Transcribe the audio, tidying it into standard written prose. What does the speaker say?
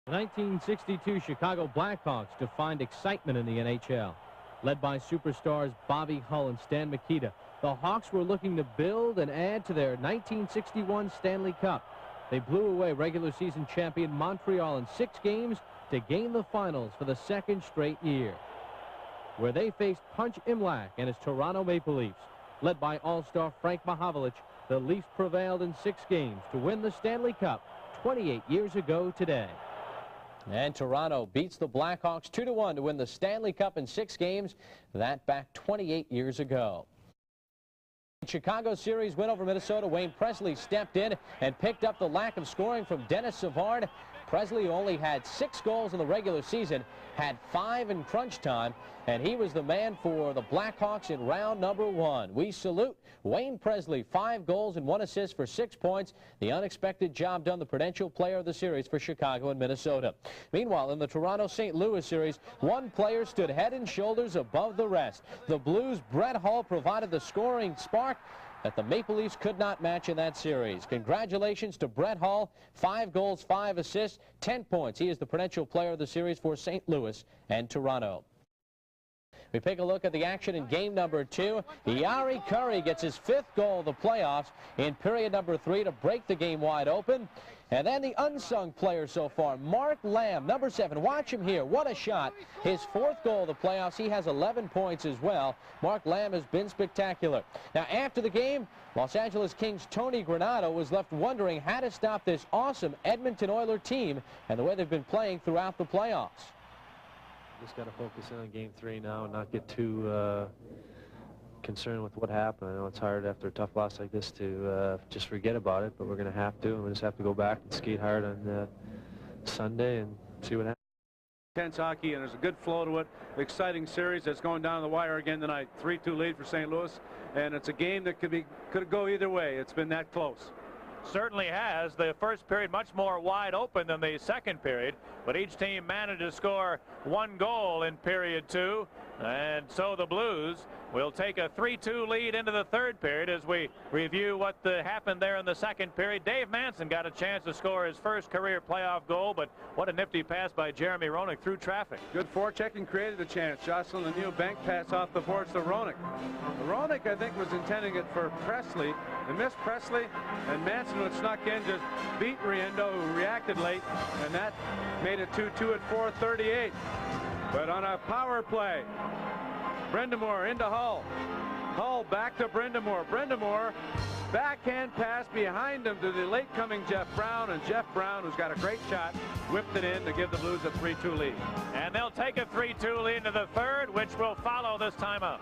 The 1962 Chicago Blackhawks defined excitement in the NHL. Led by superstars Bobby Hull and Stan Mikita, the Hawks were looking to build and add to their 1961 Stanley Cup. They blew away regular season champion Montreal in 6 games to gain the finals for the second straight year, where they faced Punch Imlach and his Toronto Maple Leafs. Led by all-star Frank Mahovlich, the Leafs prevailed in 6 games to win the Stanley Cup 28 years ago today. And Toronto beats the Blackhawks 2-1 to win the Stanley Cup in 6 games. That back 28 years ago. Chicago series win over Minnesota. Wayne Presley stepped in and picked up the lack of scoring from Dennis Savard. Presley only had 6 goals in the regular season, had 5 in crunch time, and he was the man for the Blackhawks in round number 1. We salute Wayne Presley, 5 goals and 1 assist for 6 points. The unexpected job done, the Prudential Player of the Series for Chicago and Minnesota. Meanwhile, in the Toronto-St. Louis series, one player stood head and shoulders above the rest. The Blues' Brett Hull provided the scoring spark that the Maple Leafs could not match in that series. Congratulations to Brett Hull, 5 goals, 5 assists, 10 points. He is the Prudential Player of the Series for St. Louis and Toronto. We take a look at the action in game number 2. Jari Kurri gets his 5th goal of the playoffs in period number 3 to break the game wide open. And then the unsung player so far, Mark Lamb, number 7. Watch him here. What a shot. His 4th goal of the playoffs. He has 11 points as well. Mark Lamb has been spectacular. Now, after the game, Los Angeles Kings' Tony Granato was left wondering how to stop this awesome Edmonton Oilers team and the way they've been playing throughout the playoffs. Just got to focus in on game 3 now and not get too concerned with what happened. I know it's hard after a tough loss like this to just forget about it, but we're going to have to. And we just have to go back and skate hard on Sunday and see what happens. Intense hockey, and there's a good flow to it. Exciting series that's going down the wire again tonight. 3-2 lead for St. Louis, and it's a game that could go either way. It's been that close. Certainly has. The first period much more wide open than the second period, but each team managed to score 1 goal in period 2, and so the Blues will take a 3-2 lead into the third period as we review what happened there in the second period. Dave Manson got a chance to score his first career playoff goal, but what a nifty pass by Jeremy Roenick through traffic. Good forechecking created a chance. Jocelyn Lemieux bank pass off the boards to Roenick. Roenick, I think, was intending it for Presley. They missed Presley, and Manson, who snuck in, just beat Riendo, who reacted late, and that made it 2-2 at 4:38. But on a power play, Brind'Amour into Hull. Hull back to Brind'Amour. Brind'Amour, backhand pass behind him to the late-coming Jeff Brown, and Jeff Brown, who's got a great shot, whipped it in to give the Blues a 3-2 lead. And they'll take a 3-2 lead into the third, which will follow this timeout.